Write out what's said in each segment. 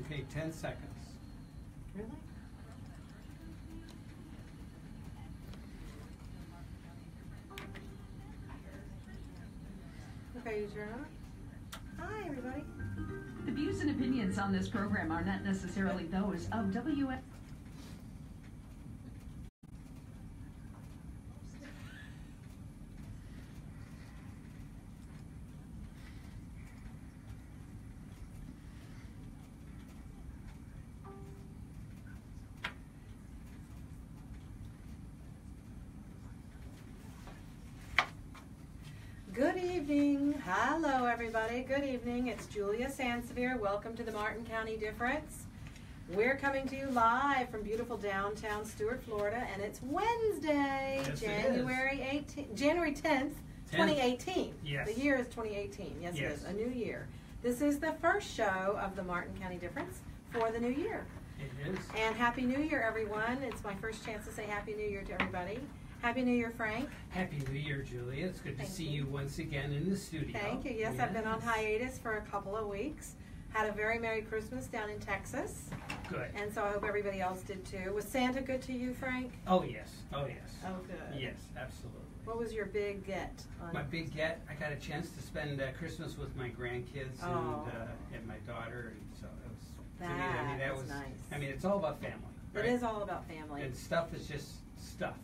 Okay, 10 seconds. Really? Okay, you turn on. Hi, everybody. The views and opinions on this program are not necessarily those of WF. Good evening. Hello, everybody. Good evening. It's Julia Sansevere. Welcome to the Martin County Difference. We're coming to you live from beautiful downtown Stuart, Florida, and it's Wednesday, Yes, January 10th, 2018. Yes. The year is 2018. Yes, Yes. it is. A new year. This is the first show of the Martin County Difference for the new year. It is. And Happy New Year, everyone. It's my first chance to say Happy New Year to everybody. Happy New Year, Frank. Happy New Year, Julia. It's good to Thank see you. you once again in the studio. Thank you. Yes, I've been on hiatus for a couple of weeks. Had a very Merry Christmas down in Texas. Good. And so I hope everybody else did too. Was Santa good to you, Frank? Oh, yes. Oh, yes. Oh, good. Yes, absolutely. What was your big get? My big get, I got a chance to spend Christmas with my grandkids and my daughter, and so it was, to me, I mean, that was nice. I mean, it's all about family, right? It is all about family. And stuff is just stuff.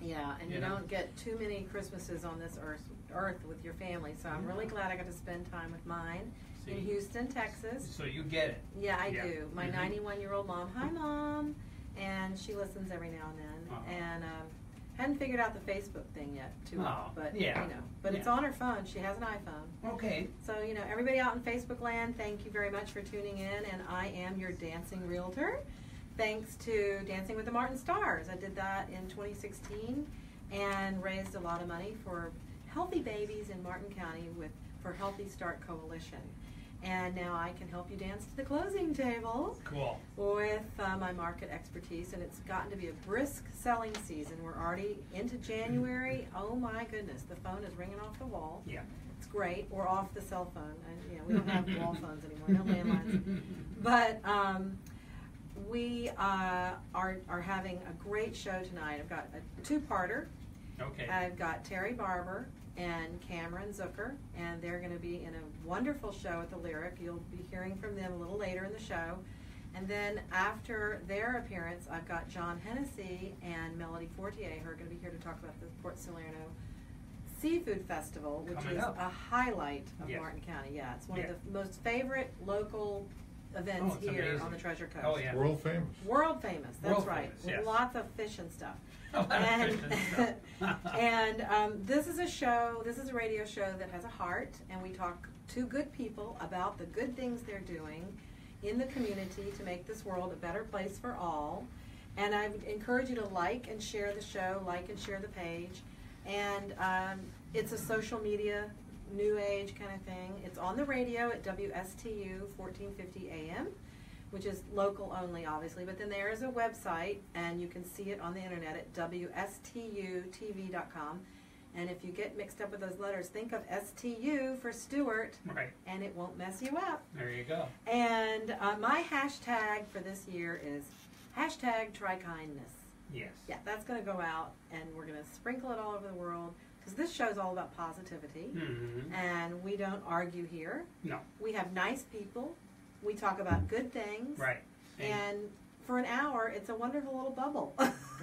Yeah, and you don't get too many Christmases on this earth with your family, so I'm really glad I got to spend time with mine in Houston, Texas. So you get it. Yeah, I do. My 91-year-old mom, hi Mom, and she listens every now and then. And hadn't figured out the Facebook thing yet, but you know, but it's on her phone. She has an iPhone. Okay. So you know, everybody out in Facebook land, thank you very much for tuning in. And I am your dancing realtor. Thanks to Dancing with the Martin Stars. I did that in 2016 and raised a lot of money for healthy babies in Martin County for Healthy Start Coalition. And now I can help you dance to the closing table. Cool. With my market expertise, and it's gotten to be a brisk selling season. We're already into January. Oh my goodness, the phone is ringing off the wall. Yeah. It's great. We're off the cell phone. And, you know, we don't have wall phones anymore, no landlines. But we are having a great show tonight. I've got a two-parter. Okay. I've got Terry Barber and Kamryn Zucker, and they're going to be in a wonderful show at the Lyric. You'll be hearing from them a little later in the show. And then after their appearance, I've got John Hennessee and Melody Fortier, who are going to be here to talk about the Port Salerno Seafood Festival, which is a highlight of Martin County. Yeah, it's one of the most favorite local events here on the Treasure Coast. Oh, yeah. World famous. World famous, that's right. Famous, yes. Lots of fish and stuff. And this is a radio show that has a heart, and we talk to good people about the good things they're doing in the community to make this world a better place for all. And I would encourage you to like and share the show, like and share the page. And it's a social media, new age kind of thing. It's on the radio at WSTU 1450 AM, which is local only, obviously. But then there is a website, and you can see it on the internet at WSTUTV.com. And if you get mixed up with those letters, think of STU for Stuart, and it won't mess you up. There you go. And my hashtag for this year is #TryKindness. Yes. Yeah, that's going to go out, and we're going to sprinkle it all over the world, because this show is all about positivity, and we don't argue here. No. We have nice people. We talk about good things. Right. And for an hour, it's a wonderful little bubble.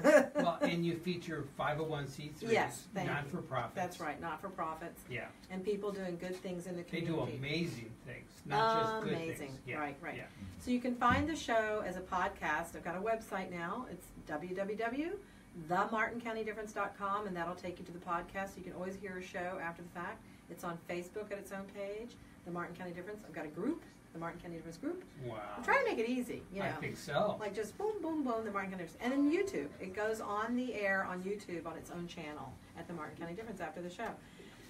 Well, and you feature 501c3s, yes, not-for-profits. That's right, not-for-profits. Yeah. And people doing good things in the community. They do amazing things, not just good things. Amazing, Yeah. right. Yeah. So you can find the show as a podcast. I've got a website now. It's www.themartincounty.difference.com, and that'll take you to the podcast. You can always hear a show after the fact. It's on Facebook at its own page, The Martin County Difference. I've got a group, the Martin County Difference Group. Wow. I'm trying to make it easy, you know. I think so. Like just boom, boom, boom, the Martin County Difference. And then YouTube. It goes on the air on YouTube on its own channel at the Martin County Difference after the show.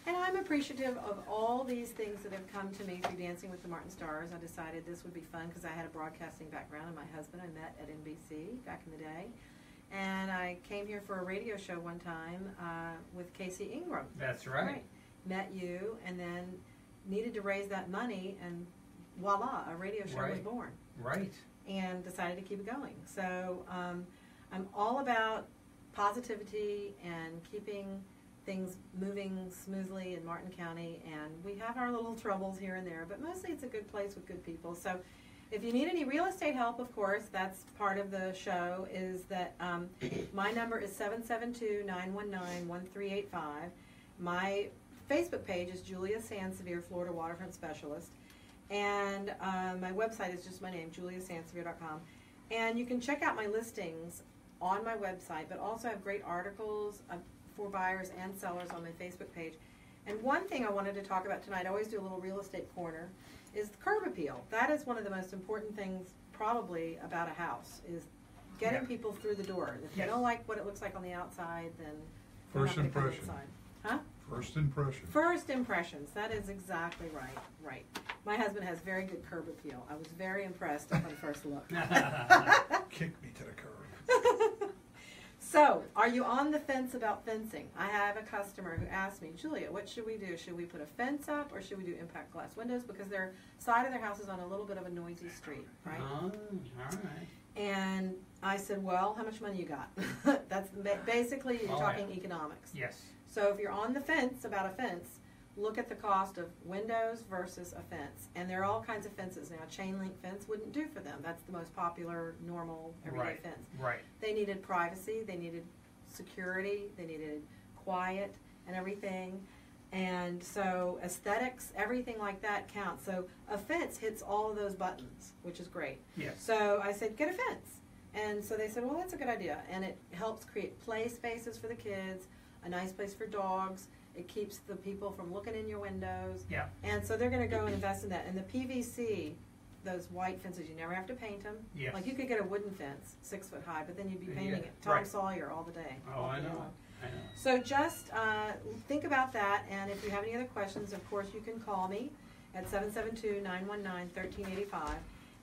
And I'm appreciative of all these things that have come to me through Dancing with the Martin Stars. I decided this would be fun because I had a broadcasting background, and my husband I met at NBC back in the day. And I came here for a radio show one time with Casey Ingram. That's right. Met you, and then needed to raise that money, and voila, a radio show was born. Right. And decided to keep it going. So I'm all about positivity and keeping things moving smoothly in Martin County, and we have our little troubles here and there, but mostly it's a good place with good people. So if you need any real estate help, of course, that's part of the show, is that my number is 772-919-1385. My Facebook page is Julia Sansevere, Florida Waterfront Specialist, and my website is just my name, juliasansevere.com. And you can check out my listings on my website, but also have great articles for buyers and sellers on my Facebook page. And one thing I wanted to talk about tonight, I always do a little real estate corner, is curb appeal. That is one of the most important things probably about a house, is getting people through the door. If they don't like what it looks like on the outside, then First impression. Huh? First impression. First impressions. That is exactly right. Right. My husband has very good curb appeal. I was very impressed upon first look. Kick me to the curb. So, are you on the fence about fencing? I have a customer who asked me, Julia, what should we do? Should we put a fence up or should we do impact glass windows? Because their side of their house is on a little bit of a noisy street, right? Oh, all right. And I said, well, how much money you got? That's basically, you're talking economics. Yes. So if you're on the fence about a fence, look at the cost of windows versus a fence. And there are all kinds of fences now. A chain link fence wouldn't do for them. That's the most popular, normal, everyday fence. Right. They needed privacy, they needed security, they needed quiet and everything. And so aesthetics, everything like that counts. So a fence hits all of those buttons, which is great. Yes. So I said, get a fence. And so they said, well, that's a good idea. And it helps create play spaces for the kids, a nice place for dogs. It keeps the people from looking in your windows. Yeah. And so they're going to go and invest in that. And the PVC, those white fences, you never have to paint them. Yes. Like you could get a wooden fence, 6 foot high, but then you'd be painting it. Tom Sawyer all the day. Oh, I know. I know. So just think about that. And if you have any other questions, of course, you can call me at 772-919-1385.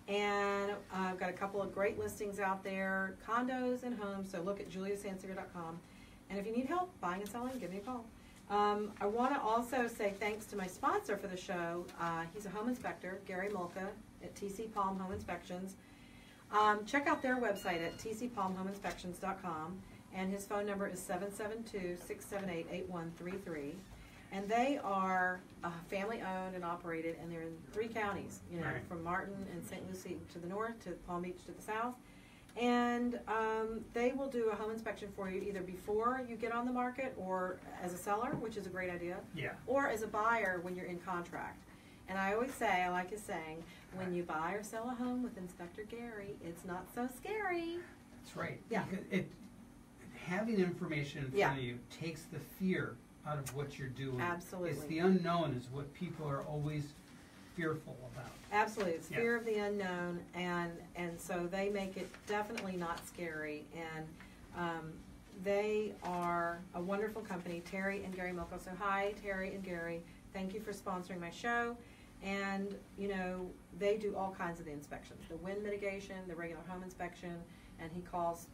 And I've got a couple of great listings out there, condos and homes. So look at juliasansevere.com. And if you need help buying and selling, give me a call. I want to also say thanks to my sponsor for the show. He's a home inspector, Gary Mulca at TC Palm Home Inspections. Check out their website at tcpalmhomeinspections.com, and his phone number is 772-678-8133. And they are family owned and operated, and they're in 3 counties, you know, from Martin and St. Lucie to the north to Palm Beach to the south. And they will do a home inspection for you either before you get on the market or as a seller, which is a great idea, or as a buyer when you're in contract. And I always say, I like his saying, when you buy or sell a home with Inspector Gary, it's not so scary. That's right. Yeah. Because having information in front of you takes the fear out of what you're doing. Absolutely. It's the unknown is what people are always fearful about. Absolutely. It's fear of the unknown, and so they make it definitely not scary. And they are a wonderful company, Terry and Gary Milko. So hi, Terry and Gary. Thank you for sponsoring my show. And, you know, they do all kinds of the inspections, the wind mitigation, the regular home inspection, and he calls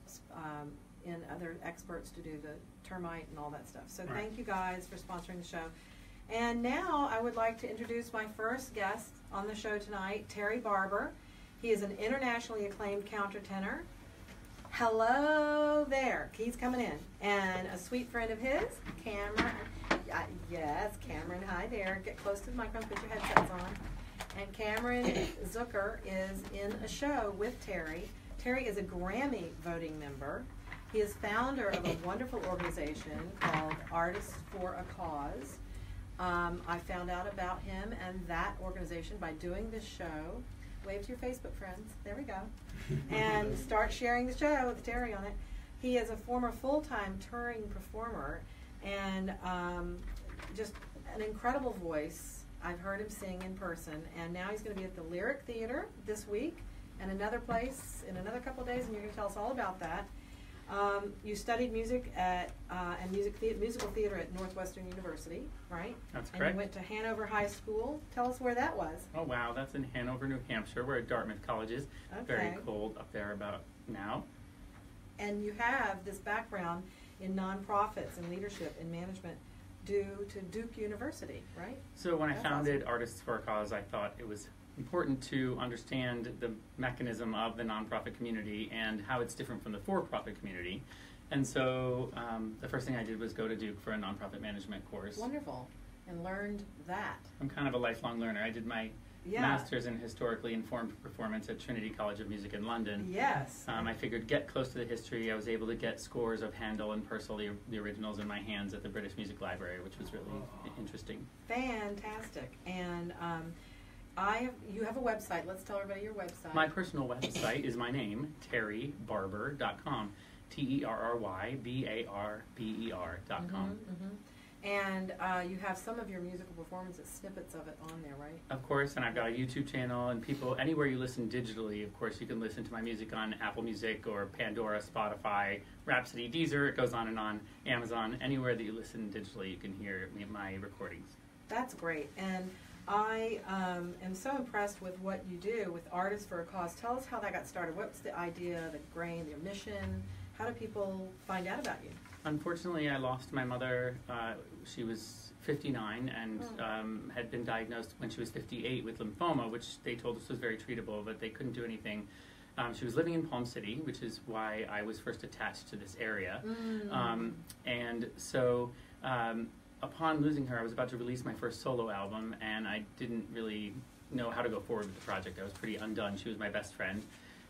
in other experts to do the termite and all that stuff. So thank you guys for sponsoring the show. And now I would like to introduce my first guest on the show tonight, Terry Barber. He is an internationally acclaimed countertenor. Hello there. He's coming in. And a sweet friend of his, Kamryn. Yes, Kamryn, hi there. Get close to the microphone, put your headsets on. And Kamryn Zucker is in a show with Terry. Terry is a Grammy voting member. He is founder of a wonderful organization called Artists for a Cause. I found out about him and that organization by doing this show. Wave to your Facebook friends. There we go. And start sharing the show with Terry on it. He is a former full-time touring performer and just an incredible voice. I've heard him sing in person, and now he's going to be at the Lyric Theatre this week and another place in another couple of days, and you're going to tell us all about that. You studied music at and musical theater at Northwestern University, right? That's correct. And you went to Hanover High School. Tell us where that was. Oh wow, that's in Hanover, New Hampshire, where Dartmouth College is. Okay. Very cold up there about now. And you have this background in nonprofits and leadership and management due to Duke University, right? So when That's I founded awesome. Artists for a Cause, I thought it was important to understand the mechanism of the nonprofit community and how it's different from the for-profit community. And so the first thing I did was go to Duke for a nonprofit management course. Wonderful. And learned that. I'm kind of a lifelong learner. I did my master's in historically informed performance at Trinity College of Music in London. Yes. I figured get close to the history. I was able to get scores of Handel and Purcell, the originals, in my hands at the British Music Library, which was really interesting. Fantastic. And you have a website. Let's tell everybody your website. My personal website is my name, terrybarber.com. TerryBarber.com. And you have some of your musical performances, snippets of it on there, right? Of course, and I've got a YouTube channel, and people, anywhere you listen digitally, of course, you can listen to my music on Apple Music or Pandora, Spotify, Rhapsody, Deezer, it goes on, Amazon, anywhere that you listen digitally, you can hear my recordings. That's great. And I am so impressed with what you do with Artists for a Cause. Tell us how that got started. What's the idea, the grain, your mission? How do people find out about you? Unfortunately, I lost my mother. She was 59 and had been diagnosed when she was 58 with lymphoma, which they told us was very treatable, but they couldn't do anything. She was living in Palm City, which is why I was first attached to this area. And so upon losing her, I was about to release my first solo album, and I didn't really know how to go forward with the project. I was pretty undone. She was my best friend.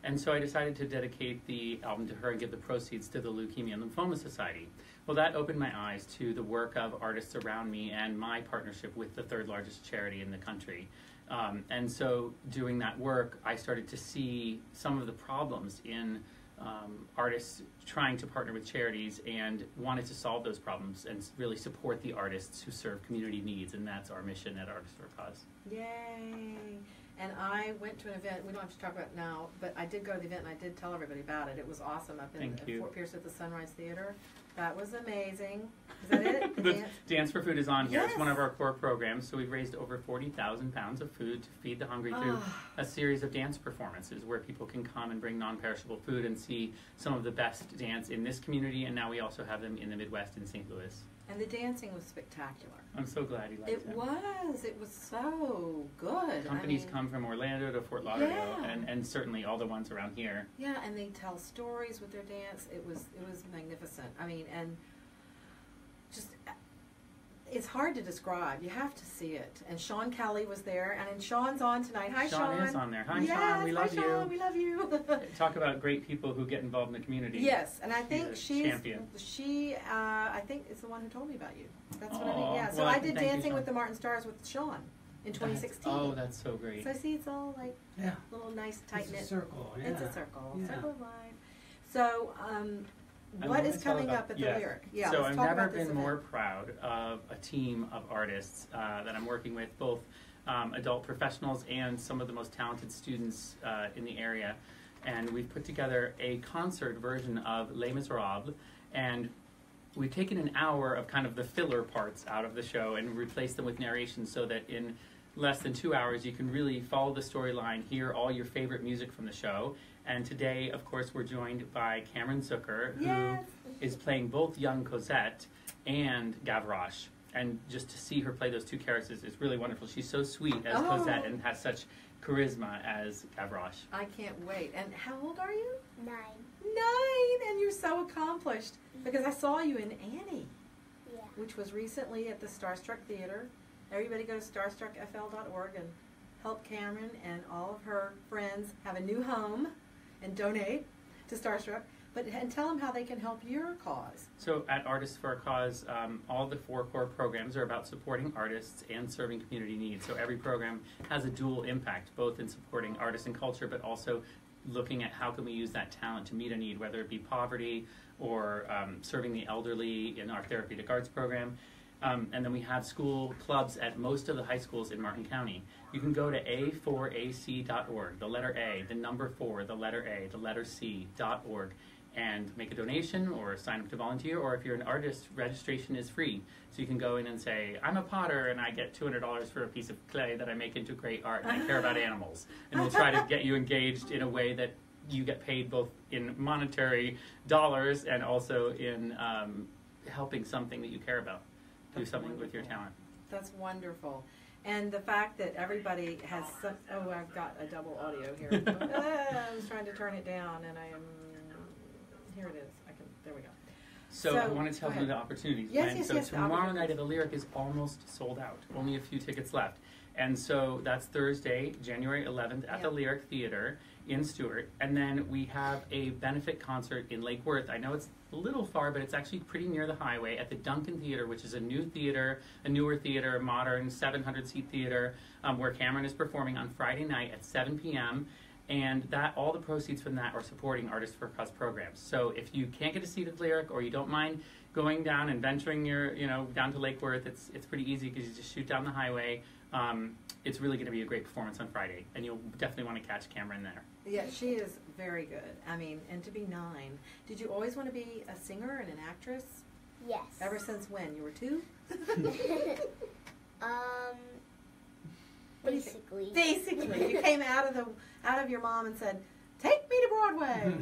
And so I decided to dedicate the album to her and give the proceeds to the Leukemia and Lymphoma Society. Well, that opened my eyes to the work of artists around me and my partnership with the third largest charity in the country. And so doing that work, I started to see some of the problems in artists trying to partner with charities, and wanted to solve those problems and really support the artists who serve community needs, and that's our mission at Artists for a Cause. Yay! And I went to an event, we don't have to talk about it now, but I did go to the event and I did tell everybody about it. It was awesome up in Fort Pierce at the Sunrise Theater. That was amazing. Is that it? The Dance for Food is on here. Yes. It's one of our core programs. So we've raised over 40,000 pounds of food to feed the hungry through a series of dance performances where people can come and bring non-perishable food and see some of the best dance in this community. And now we also have them in the Midwest in St. Louis. And the dancing was spectacular. I'm so glad you liked it. It was so good. Companies come from Orlando to Fort Lauderdale, Yeah. and certainly all the ones around here. Yeah, and they tell stories with their dance. It was magnificent. I mean, and just it's hard to describe. You have to see it. And Sean Kelly was there, and Sean's on tonight. Hi, Sean. Sean is on there. Hi, yes, Sean. We love hi, Sean. We love you. Talk about great people who get involved in the community. Yes, and I think she's a champion. I think is the one who told me about you. That's what I mean. Yeah. So well, I did thank you, Dancing Sean. with the Martin Stars with Sean in 2016. That's so great. So see, it's all like Yeah. little nice tight knit. It's a circle. Yeah. It's a circle. Yeah. Circle of life. So, I what wanna is tell coming about- up at the yes. Lyric? Yeah, so let's I've talk never about this been event. more proud of a team of artists that I'm working with, both adult professionals and some of the most talented students in the area. And we've put together a concert version of Les Miserables, and we've taken an hour of kind of the filler parts out of the show and replaced them with narration so that in less than 2 hours you can really follow the storyline, hear all your favorite music from the show. And today, of course, we're joined by Kamryn Zucker, who is playing both young Cosette and Gavroche. And just to see her play those two characters is really wonderful. She's so sweet as Cosette and has such charisma as Gavroche. I can't wait. And how old are you? 9. 9, and you're so accomplished. Because I saw you in Annie, Yeah. which was recently at the Starstruck Theater. Everybody go to starstruckfl.org and help Kamryn and all of her friends have a new home and donate to Starstruck. And tell them how they can help your cause. So at Artists for a Cause, all the 4 core programs are about supporting artists and serving community needs. So every program has a dual impact, both in supporting artists and culture, but also looking at how can we use that talent to meet a need, whether it be poverty or serving the elderly in our Therapeutic Arts program. And then we have school clubs at most of the high schools in Martin County. You can go to a4ac.org, the letter A, the number 4, the letter A, the letter C.org, and make a donation or sign up to volunteer. Or if you're an artist, registration is free. So you can go in and say, I'm a potter and I get $200 for a piece of clay that I make into great art and I care about animals. And we'll try to get you engaged in a way that you get paid both in monetary dollars and also in helping something that you care about. Do something with your talent. That's wonderful. And the fact that everybody has some, oh, I've got a double audio here. I was trying to turn it down, and here it is. There we go. So I want to tell you the opportunities. Yes, so tomorrow night at the Lyric is almost sold out. Only a few tickets left. And so that's Thursday, January 11th at the Lyric Theatre in Stewart. And then we have a benefit concert in Lake Worth. I know it's a little far, but it's actually pretty near the highway at the Duncan Theatre, which is a new theater, a newer theater, a modern 700-seat theater, where Kamryn is performing on Friday night at 7 p.m. And that all the proceeds from that are supporting Artists for a Cause programs. So if you can't get a seat at the Lyric, or you don't mind going down and venturing down to Lake Worth, it's pretty easy because you just shoot down the highway. It's really going to be a great performance on Friday, and you'll definitely want to catch Kamryn there. Yeah, she is very good. I mean, and to be 9. Did you always want to be a singer and an actress? Yes. Ever since when? You were 2? Basically. Basically, you came out of your mom and said, "Take me to Broadway."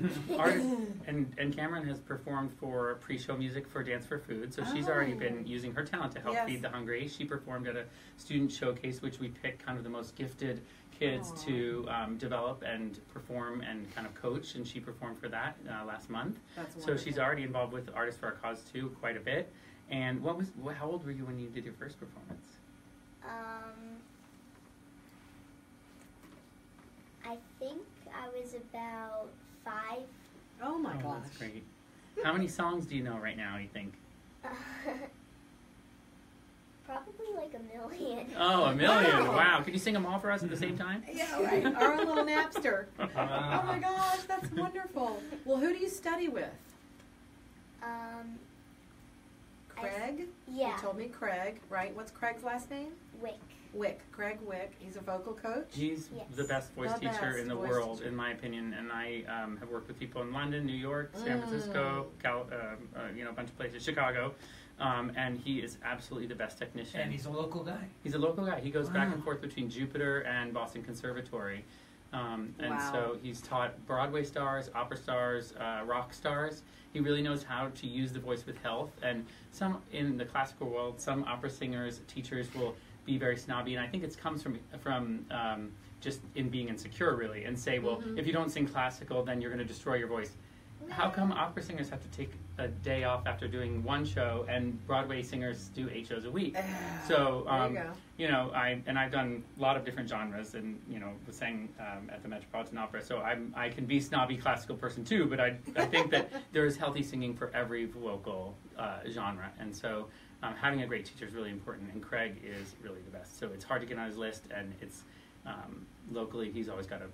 And Kamryn has performed for pre-show music for Dance for Food, so she's already been using her talent to help feed the hungry. She performed at a student showcase, which we picked kind of the most gifted kids to develop and perform and kind of coach, and she performed for that last month. That's so wonderful. she's already involved with Artists for Our Cause too, quite a bit. And how old were you when you did your first performance? I think I was about 5. Oh my gosh. That's great. How many songs do you know right now, you think? Probably like 1 million. Oh, 1 million. Wow. Can you sing them all for us at the same time? Yeah, right. Our own little Napster. Oh my gosh, that's wonderful. Well, who do you study with? Craig? Yeah. You told me Craig, right? What's Craig's last name? Wick. Craig Wick. He's a vocal coach. He's the best voice teacher in the world, in my opinion. And I have worked with people in London, New York, San Francisco, a bunch of places, Chicago. And he is absolutely the best technician. And he's a local guy. He's a local guy. He goes back and forth between Jupiter and Boston Conservatory. So he's taught Broadway stars, opera stars, rock stars. He really knows how to use the voice with health. And some in the classical world, some opera singers, teachers will be very snobby, and I think it comes from just in being insecure, really, and say, well, if you don't sing classical, then you're going to destroy your voice. How come opera singers have to take a day off after doing one show, and Broadway singers do 8 shows a week? So, there you go. I've done a lot of different genres, and was sang at the Metropolitan Opera. So I can be snobby classical person too, but I think that there is healthy singing for every vocal genre, and so having a great teacher is really important. And Craig is really the best. So it's hard to get on his list, and it's locally he's always got a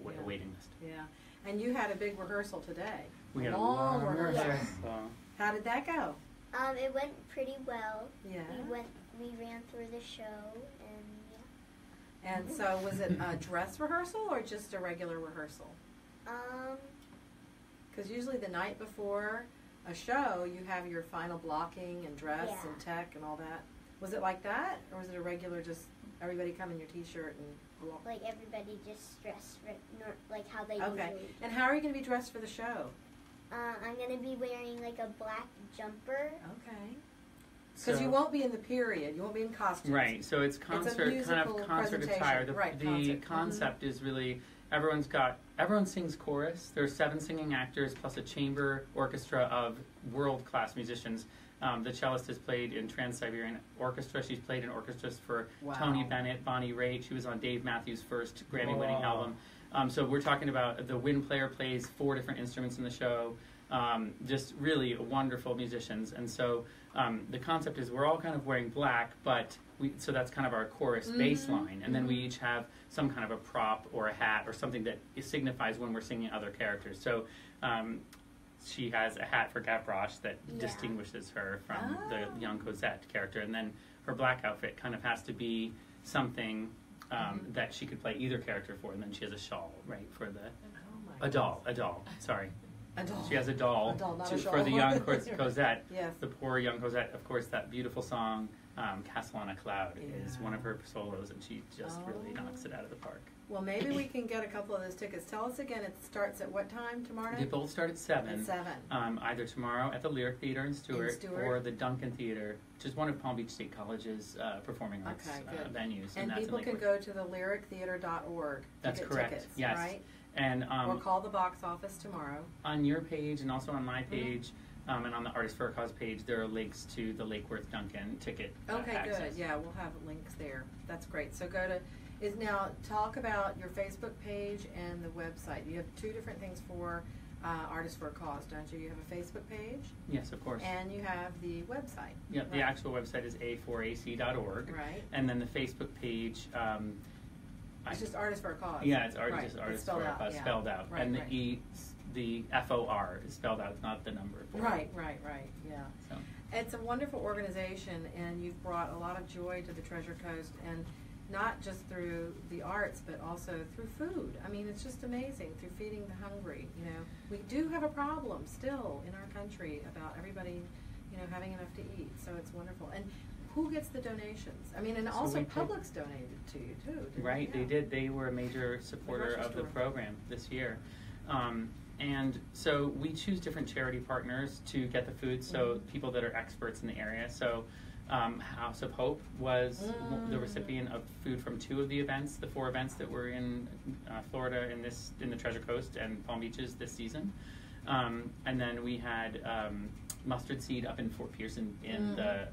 waiting list. Yeah. And you had a big rehearsal today. We had a long long rehearsal. rehearsal. How did that go? It went pretty well. Yeah. We ran through the show, and yeah. And so was it a dress rehearsal or just a regular rehearsal? Because usually the night before a show, you have your final blocking and dress and tech and all that. Was it like that, or was it a regular just everybody come in your t-shirt and walk? Like everybody just dressed like how they usually do. And how are you going to be dressed for the show? I'm going to be wearing like a black jumper. Okay. Because you won't be in the period. You won't be in costumes. Right. So it's concert attire. The concept is really everyone sings chorus. There are 7 singing actors plus a chamber orchestra of world-class musicians. The cellist has played in Trans-Siberian Orchestra. She's played in orchestras for Tony Bennett, Bonnie Raitt. She was on Dave Matthews' first Grammy-winning album. So we're talking about the wind player plays 4 different instruments in the show. Just really wonderful musicians. And so the concept is we're all kind of wearing black, but so that's kind of our chorus baseline. And then we each have some kind of a prop or a hat or something that signifies when we're singing other characters. So she has a hat for Gavroche that distinguishes her from the young Cosette character. And then her black outfit kind of has to be something that she could play either character for. And then she has a shawl, right, for a doll. Sorry. She has a doll, not a for the young Cosette. Yes. The poor young Cosette, of course, that beautiful song, Castle on a Cloud is Yeah. one of her solos, and she just really Oh. knocks it out of the park. Well, maybe we can get a couple of those tickets. Tell us again, it starts at what time tomorrow night? They both start at 7. At 7. Either tomorrow at the Lyric Theatre in Stewart, Stewart. or the Duncan Theatre, which is one of Palm Beach State College's performing arts Okay, good. venues. And that's people in can Lakewood. go to the lyrictheatre.org to That's get correct. tickets, Yes. right? And Or call the box office tomorrow. on your page and also on my Mm-hmm. page, and on the Artists for a Cause page, there are links to the Lake Worth Duncan ticket Okay, access. good. Yeah, we'll have links there. That's great. So go to, now talk about your Facebook page and the website. You have 2 different things for Artists for a Cause, don't you? You have a Facebook page Yes, of course. and you have the website. Yeah, the Right. actual website is a4ac.org. Right. And then the Facebook page, It's just Artists for a Cause. yeah, it's Right. just It's Artists spelled for a out, Cause yeah. spelled out. Right, And right. the FOR is spelled out, not the number. for it. Right, yeah. So. It's a wonderful organization, and you've brought a lot of joy to the Treasure Coast, and not just through the arts, but also through food. I mean, it's just amazing, through feeding the hungry, you know. We do have a problem still in our country about everybody, you know, having enough to eat, so it's wonderful. And who gets the donations? I mean, and So also we pick- Publix donated to you, too, didn't Right, they? they did. They were a major supporter grocery of the store. program this year. And so we choose different charity partners to get the food, so people that are experts in the area. So House of Hope was the recipient of food from 2 of the events, the 4 events that were in Florida in the Treasure Coast and Palm Beaches this season. And then we had Mustard Seed up in Fort Pierce in the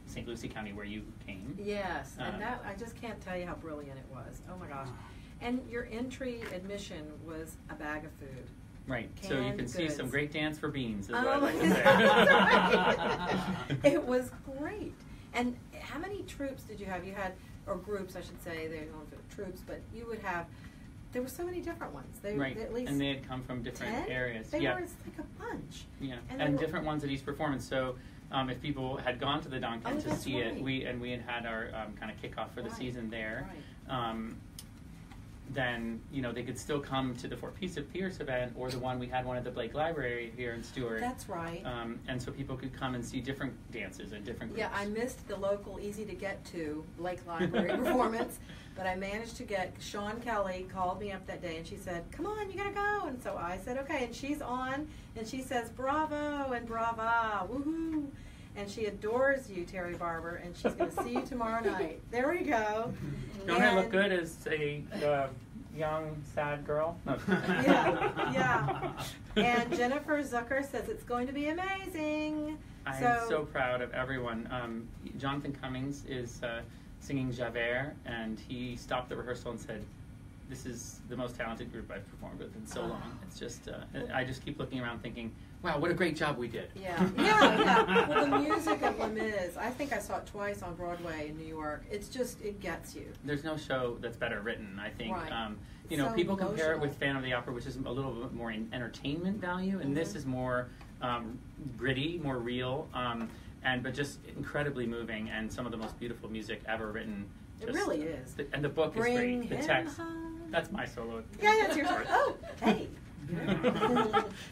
St. Lucie County where you came. Yes, and Um, that, I just can't tell you how brilliant it was. Oh my gosh. And your entry admission was a bag of food. Right, so you Canned can see goods. some great dance for beans, is what Oh, I'd like to say. it was great. And how many troops did you have? You had, or groups, I should say. They don't know if they're troops, but you would have. There were so many different ones. They Right, at least and they had come from different 10? areas. They yeah. were like a bunch. Yeah, And they and were- different ones at each performance. So if people had gone to the Duncan Oh, to that's see right. it, we had our kind of kickoff for the Right, season there. right. Then they could still come to the Fort Pierce event or the one we had one at the Blake Library here in Stewart. That's right. And so people could come and see different dances and different groups. Yeah, I missed the local, easy to get to Lake Library performance, but I managed to get, Sean Kelly called me up that day and she said, come on, you gotta go. And so I said, okay, and she's on and she says, bravo and brava, woohoo. And she adores you, Terry Barber, and she's gonna see you tomorrow night. There we go. Don't I look good as a young, sad girl? No. Yeah. And Jennifer Zucker says it's going to be amazing. I am so proud of everyone. Jonathan Cummings is singing Javert, and he stopped the rehearsal and said, this is the most talented group I've performed with in so long. It's just, I just keep looking around thinking, wow, what a great job we did. Yeah. Well, the music of Les Mis, I think I saw it twice on Broadway in New York. It's just, it gets you. There's no show that's better written, I think. Right. So people compare it emotional. with Phantom of the Opera, which is a little bit more in entertainment value, and this is more gritty, more real, but just incredibly moving, and some of the most beautiful music ever written. It really is. And the book Bring is great. The him text. home. That's my solo. Yeah, that's yours. Oh, hey.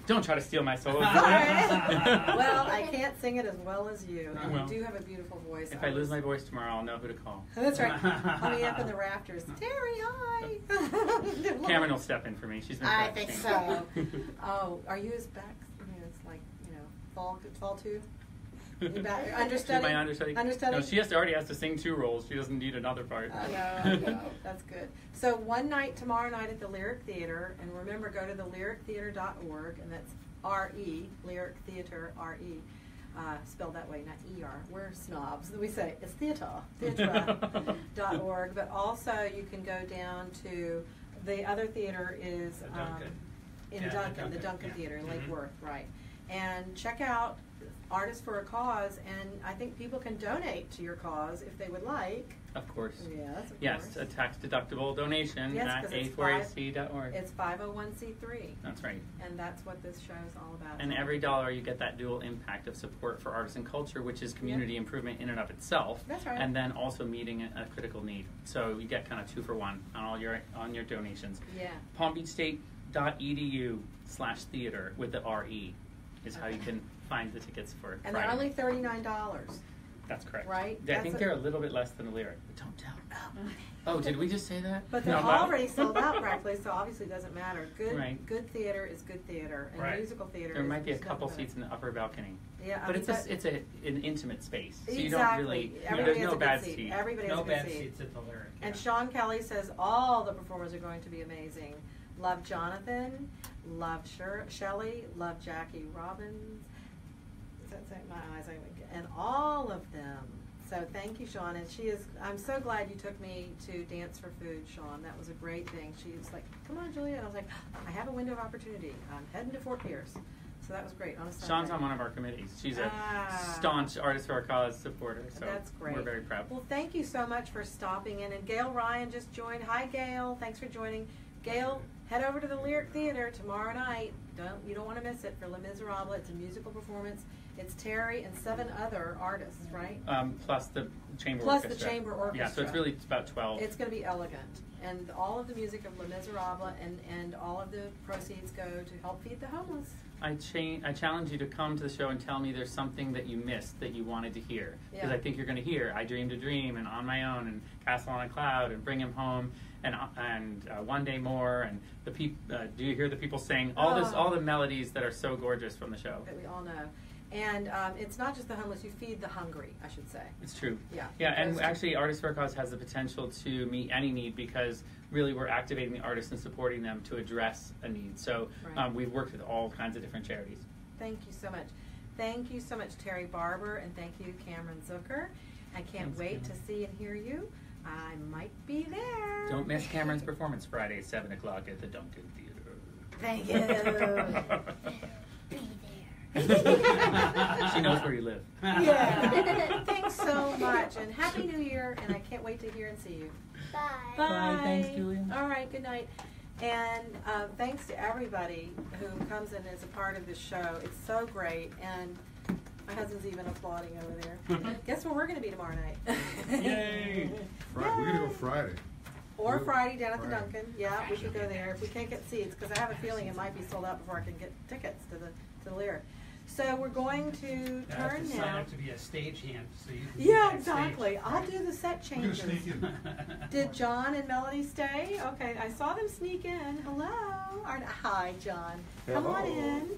Don't try to steal my solo. Sorry. Well, I can't sing it as well as you. And Well, you do have a beautiful voice. If I lose my voice tomorrow, I'll know who to call. That's right. I'll be up in the rafters. Terry, hi. Cameron will step in for me. She's been I think practicing. so. Oh, are you his back? It's like, fall too? You back, understudy? My understudy. Understudy? No, she already has to sing 2 roles. She doesn't need another part. I know. That's good. So one night, tomorrow night at the Lyric Theatre, and remember, go to the lyrictheatre.org, and that's R-E, Lyric Theatre, R-E, spelled that way, not E-R. We're snobs. We say it's theatre.org, but also you can go down to, the other theater is The Duncan. in Yeah, the Duncan, the Duncan, Duncan yeah. Theater in Lake Mhm. Worth, right. And check out Artists for a Cause, and I think people can donate to your cause if they would like. Of course. Yes, of Yes, course. a tax-deductible donation Yes, at 'cause it's a4ac.org. It's 501c3, That's right. and that's what this show is all about. And every dollar you get that dual impact of support for arts and culture, which is community improvement in and of itself. That's right. And then also meeting a critical need. So you get kind of 2 for 1 on all your donations. Yeah. PalmBeachState.edu/theater with the RE is how you can find the tickets for And Friday. they're only $39. That's correct. Right? I think they're a little bit less than the Lyric, but don't tell. Oh. Oh, did we just say that? But they're already sold out practically, so obviously it doesn't matter. Right. Good theater is good theater, and Right. musical theater. There might be a is couple nothing seats in the upper balcony. Yeah, But I mean, it's an intimate space, so you exactly. don't really. Everybody There's has no a good bad seat. seat. Everybody has No a good bad seat. seats at the Lyric. And yeah. Sean Kelly says all the performers are going to be amazing. Love Jonathan, love Shelley, love Jackie Robbins. Is that saying my eyes? And all of them. So thank you, Sean. And I'm so glad you took me to Dance for Food, Sean. That was a great thing. She was like, come on, Julia. And I was like, I have a window of opportunity. I'm heading to Fortier. So that was great. On a Sunday. Sean's on one of our committees. She's a staunch Artists for Our Cause supporter, so that's great. we're very proud. Well, thank you so much for stopping in. And Gail Ryan just joined. Hi, Gail. Thanks for joining. Gail, head over to the Lyric Theater tomorrow night. You don't want to miss it for Les Miserables. It's a musical performance. It's Terry and 7 other artists, right? Plus the chamber Plus orchestra. the chamber orchestra. Yeah, so it's about 12. It's going to be elegant. And all of the music of Les Miserables and all of the proceeds go to help feed the homeless. I challenge you to come to the show and tell me there's something that you missed that you wanted to hear. Because Yeah. I think you're going to hear I Dreamed a Dream and On My Own and Castle on a Cloud and Bring Him Home and One Day More and do you hear the people sing all the melodies that are so gorgeous from the show? That we all know. And it's not just the homeless, you feed the hungry, I should say. It's true. Yeah. Yeah, and actually Artists for a Cause has the potential to meet any need because really we're activating the artists and supporting them to address a need. So Right. we've worked with all kinds of different charities. Thank you so much. Thank you so much, Terry Barber, and thank you, Kamryn Zucker. I can't Thanks, wait to Kamryn. see and hear you. I might be there. Don't miss Cameron's performance Friday, 7 o'clock at the Duncan Theatre. Thank you. Be there. She knows where you live. Yeah. Thanks so much, and Happy New Year, and I can't wait to hear and see you. Bye. Bye. Bye. Thanks, Julia. All right, good night. And thanks to everybody who comes in as a part of this show. It's so great, and my husband's even applauding over there. Guess where we're going to be tomorrow night? Yay. We're gonna go Friday. Or Friday down at the Friday. Duncan. Yeah, we could go there if we can't get seats, because I have a feeling it might be sold out before I can get tickets to the Lyric. So we're going to You have turn to sign now. up to be a stagehand, so you can Yeah, be exactly. backstage. I'll do the set We're gonna changes. sneak in. Did John and Melody stay? Okay, I saw them sneak in. Hello. Hi, John. Come on Hello. in.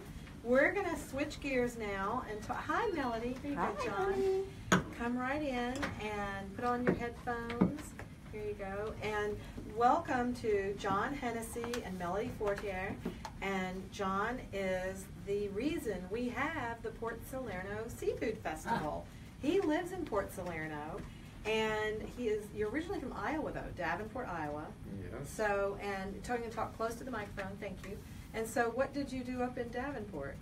We're going to switch gears now and talk. Hi, Melody. Here you go, John. Come right in and put on your headphones. Here you go. And welcome to John Hennessee and Melody Fortier. And John is the reason we have the Port Salerno Seafood Festival. He lives in Port Salerno, and you're originally from Iowa, though, Davenport, Iowa. Yes. So, and talk close to the microphone, thank you. And so what did you do up in Davenport?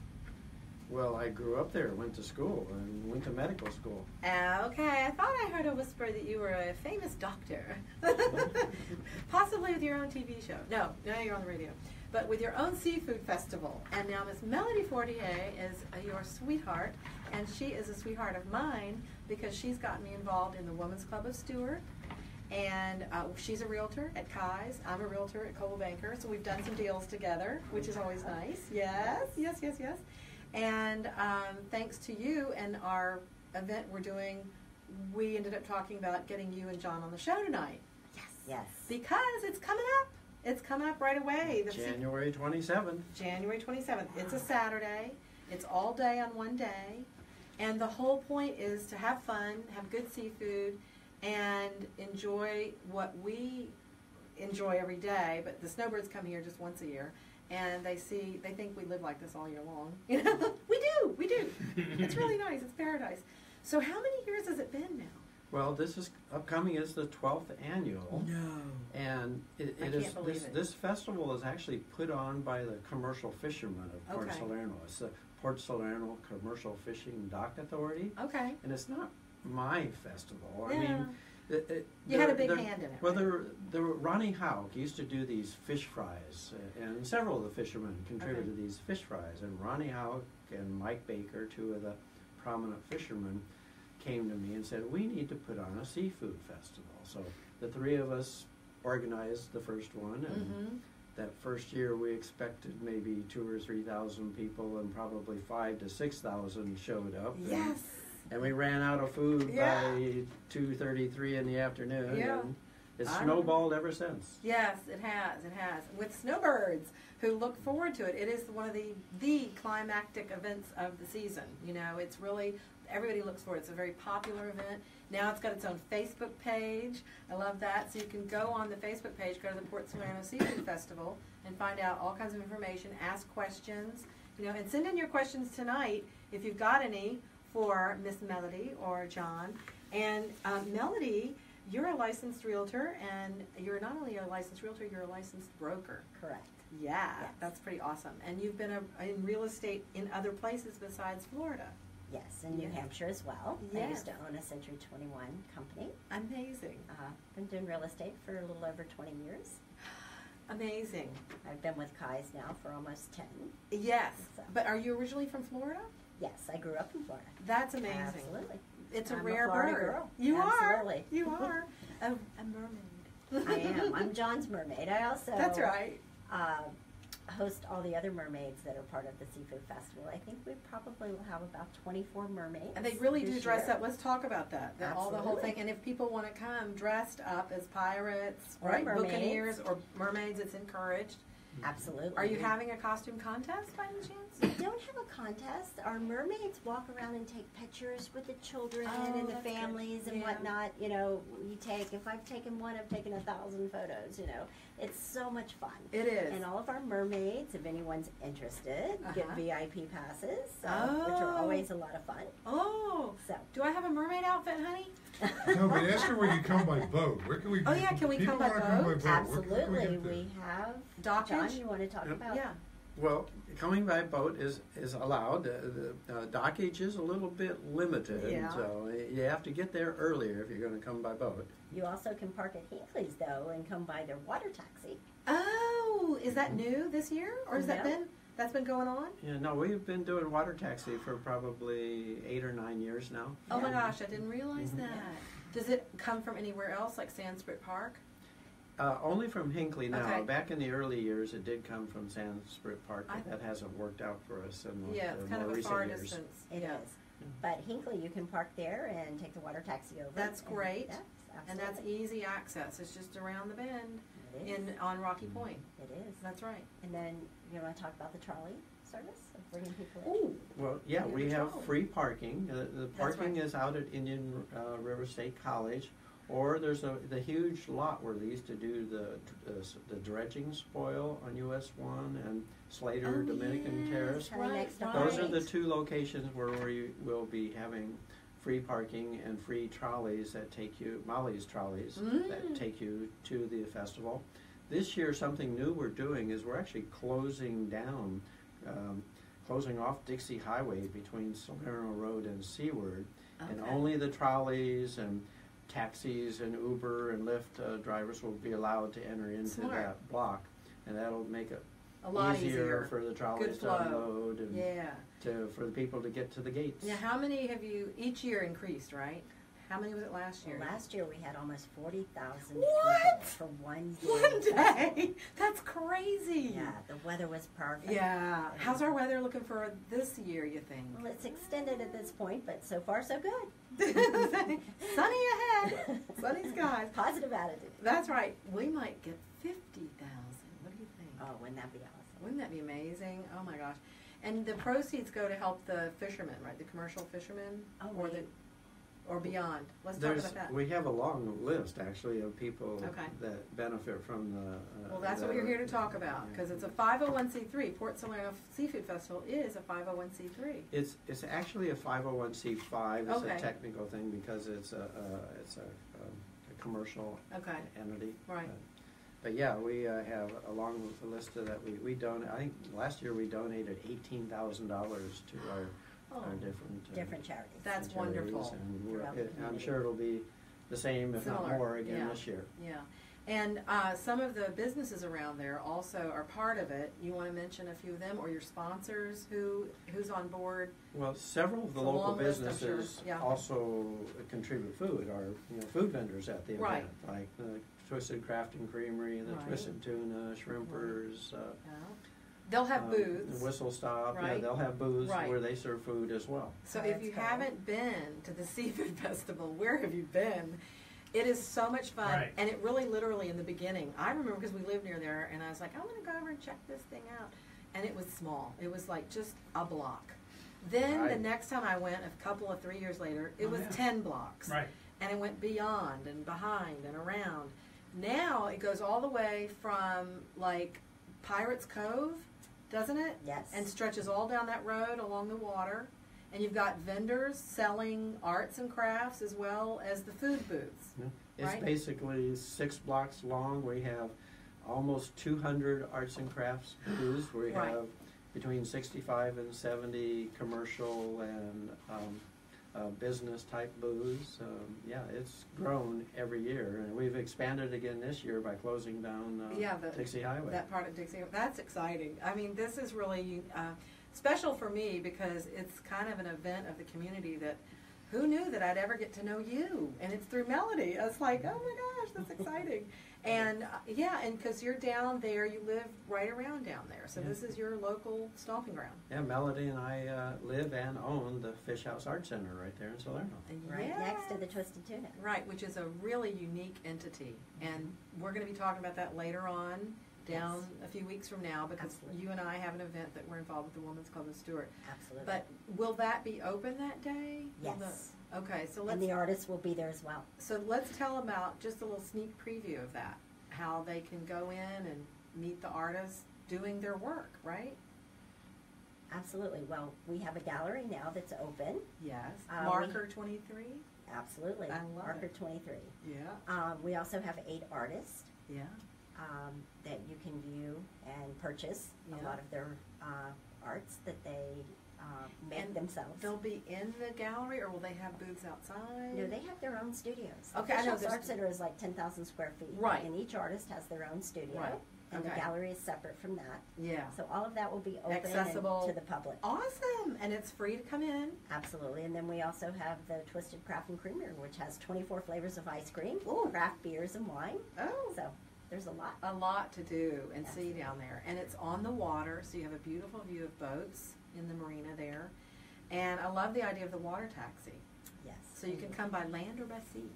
Well, I grew up there, went to school, and went to medical school. Okay, I thought I heard a whisper that you were a famous doctor. Possibly with your own TV show. No, now you're on the radio. But with your own seafood festival. And now Miss Melody Fortier is your sweetheart, and she is a sweetheart of mine because she's gotten me involved in the Women's Club of Stewart. And she's a realtor at Kai's. I'm a realtor at Coldwell Banker. So we've done some deals together, which is always nice. Yes, yes, yes, yes. And thanks to you and our event we're doing, we ended up talking about getting you and John on the show tonight. Yes. Yes. Because it's coming up. It's coming up right away. January 27th. January 27th. It's a Saturday. It's all day on one day. And the whole point is to have fun, have good seafood, and enjoy what we enjoy every day. But the snowbirds come here just once a year. And they think we live like this all year long. You know, we do. It's really nice. It's paradise. So how many years has it been now? Well, this is upcoming is the 12th annual. No. And I it can't is believe it. this festival is actually put on by the commercial fishermen of Port Okay. Salerno. It's the Port Salerno Commercial Fishing Dock Authority. Okay. And it's not my festival. I Yeah. mean, You had a big hand in it. Well, right? Ronnie Hauk used to do these fish fries, and several of the fishermen contributed Okay. these fish fries. And Ronnie Hauk and Mike Baker, two of the prominent fishermen, came to me and said, we need to put on a seafood festival. So the three of us organized the first one, and Mm-hmm. that first year we expected maybe 2,000 or 3,000 people, and probably 5,000 to 6,000 showed up. And Yes. And we ran out of food Yeah. by 2:33 in the afternoon. Yeah. And it's I snowballed ever since. Yes, it has. It has. With snowbirds who look forward to it. It is one of the climactic events of the season. You know, it's really, everybody looks for it. It's a very popular event. Now it's got its own Facebook page. I love that. So you can go on the Facebook page, go to the Port Salerno Seafood Festival, and find out all kinds of information, ask questions, you know, and send in your questions tonight if you've got any for Miss Melody or John. And Melody, you're a licensed realtor, and you're not only a licensed realtor, you're a licensed broker. Correct. Yeah, Yes. that's pretty awesome. And you've been in real estate in other places besides Florida. Yes, in New Yes. Hampshire as well. I Yes. used to own a Century 21 company. Amazing. Been doing real estate for a little over 20 years. Amazing. I've been with Kai's now for almost 10. Yes. So- But are you originally from Florida? Yes, I grew up in Florida. That's amazing. Absolutely. It's a I'm a rare Florida bird. girl. You Absolutely. are. You are. A mermaid. I am. I'm John's mermaid. I also That's right. host all the other mermaids that are part of the Seafood Festival. I think we probably will have about 24 mermaids. And they really do this dress year. up. Let's talk about that. All the whole Absolutely. thing. And if people want to come dressed up as pirates, Or right, mermaids. buccaneers or mermaids, it's encouraged. Absolutely. Are you having a costume contest by any chance? We don't have a contest. Our mermaids walk around and take pictures with the children Oh, and the that's good. families and Yeah. whatnot. You know, if I've taken one, I've taken 1,000 photos, you know. It's so much fun. It is. And all of our mermaids, if anyone's interested, get Uh-huh. VIP passes, which are Oh. always a lot of fun. Oh, So, do I have a mermaid outfit, honey? No, but ask her where you come by boat. Where can we? Oh, yeah, can we people come by wanna boat? Where can absolutely, get there? we have. Dockage? John, you want to talk about? Yeah. Well, coming by boat is allowed. The dockage is a little bit limited, Yeah. so you have to get there earlier if you're going to come by boat. You also can park at Hinckley's, though, and come by their water taxi. Oh, is that new this year? Or has that No. that's been going on? Yeah, no, we've been doing water taxi for probably 8 or 9 years now. Oh my Yeah. gosh, I didn't realize Mhm. that. Does it come from anywhere else, like Sanskrit Park? Only from Hinckley now. Okay. Back in the early years, it did come from Sansevere Park, but that hasn't worked out for us in the, Yeah, it's the kind more of a recent far years. distance. It is. Yeah. But Hinckley, you can park there and take the water taxi over. That's and- great. Yes, And that's absolutely. easy access. It's just around the bend It is. on Rocky Point. It is. That's right. And then you want to talk about the trolley service of bringing people in? Oh, Well, yeah, Yeah, we the have trolley. free parking. The parking right. is out at Indian River State College, or there's the huge lot where they used to do the dredging spoil on US 1 and Slater Oh, Dominican yes, Terrace. Right next door. Those are right. the two locations where we will be having free parking and free trolleys that take you, Molly's trolleys, that Mm. take you to the festival. This year, something new we're doing is we're actually closing off Dixie Highway between Salerno Road and Seaward. And Okay. only the trolleys and taxis and Uber and Lyft drivers will be allowed to enter into Smart. that block. And that'll make it a lot easier for the trolleys to flow. unload and Yeah. for the people to get to the gates. Now, how many have you each year increased, right? How many was it last year? Well, last year we had almost 40,000 What? people for one day. One day. That's crazy. Yeah, the weather was perfect. Yeah. How's our weather looking for this year, you think? Well, it's extended at this point, but so far so good. Sunny ahead. Sunny skies. Positive attitude. That's right. We might get 50,000. What do you think? Oh, wouldn't that be awesome? Wouldn't that be amazing? Oh my gosh. And the proceeds go to help the fishermen, right? The commercial fishermen? Oh, or wait. or beyond. Let's talk about that. We have a long list actually of people Okay. that benefit from the. Well, that's what we're here to talk about, because it's a 501c3. Port Salerno Seafood Festival is a 501c3. It's actually a 501c5. It's Okay. a technical thing because it's a commercial Okay. entity. Right. But yeah, we have along with the list of that we donate. I think last year we donated $18,000 to our Oh, Different charities. That's charities, wonderful. and Throughout the I'm community. sure it'll be the same, if Similar, not more, again yeah. this year. Yeah. And some of the businesses around there also are part of it. You want to mention a few of them, or your sponsors, who's on board? Well, several of the It's a local long list, I'm sure. businesses Yeah. also contribute food, or food vendors at the Right. event, like the Twisted Craft and Creamery, the Right. Twisted Tuna, Shrimpers, Yeah. They'll have booths. The Whistle Stop, yeah, Right. they'll have booths Right. where they serve food as well. So Oh, if that's you cool. haven't been to the Seafood Festival, where have you been? It is so much fun, Right. and it really literally in the beginning, I remember because we lived near there, and I was like, I'm going to go over and check this thing out. And it was small. It was like just a block. Then the next time I went, a couple of 3 years later, it was yeah. 10 blocks. Right. And it went beyond and behind and around. Now it goes all the way from like Pirates Cove, doesn't it? Yes. And stretches all down that road along the water. And you've got vendors selling arts and crafts as well as the food booths. Yeah. It's Right. basically 6 blocks long. We have almost 200 arts and crafts booths. We Right. have between 65 and 70 commercial and business type booths. Yeah, it's grown every year, and we've expanded again this year by closing down Dixie Highway. That part of Dixie, that's exciting. I mean, this is really special for me because it's kind of an event of the community that who knew that I'd ever get to know you? And it's through Melody. I was like, oh my gosh, that's exciting. And yeah, and because you're down there, you live right around down there. So Yeah. this is your local stomping ground. Yeah, Melody and I live and own the Fish House Art Center right there in Salerno. Right Yes. next to the Twisted Tuna. Right, which is a really unique entity. And we're going to be talking about that later on, down a few weeks from now, because Absolutely. you and I have an event that we're involved with the Women's Club of Stewart. Absolutely. But will that be open that day? Will Yes. Okay, so And the let's artists will be there as well. tell about just a little sneak preview of that, how they can go in and meet the artists doing their work, right? Absolutely. Well, we have a gallery now that's open. Yes. we- Marker 23. Absolutely. I love Marker it. 23. Yeah. We also have 8 artists Yeah. that you can view and purchase Yeah. a lot of their arts that they make And themselves. They'll be in the gallery, or will they have booths outside? No, they have their own studios. Okay, I know Fish House there's- Art Center is like 10,000 square feet. Right. And each artist has their own studio. Right. And the Okay. gallery is separate from that. Yeah. So all of that will be open Accessible. and to the public. Awesome, and it's free to come in. Absolutely. And then we also have the Twisted Craft and Creamery, which has 24 flavors of ice cream, Ooh. craft beers, and wine. Oh, So there's a lot. a lot to do and see Absolutely. down there. And it's on the water, so you have a beautiful view of boats in the marina there. And I love the idea of the water taxi. Yes. So you can come by land or by sea.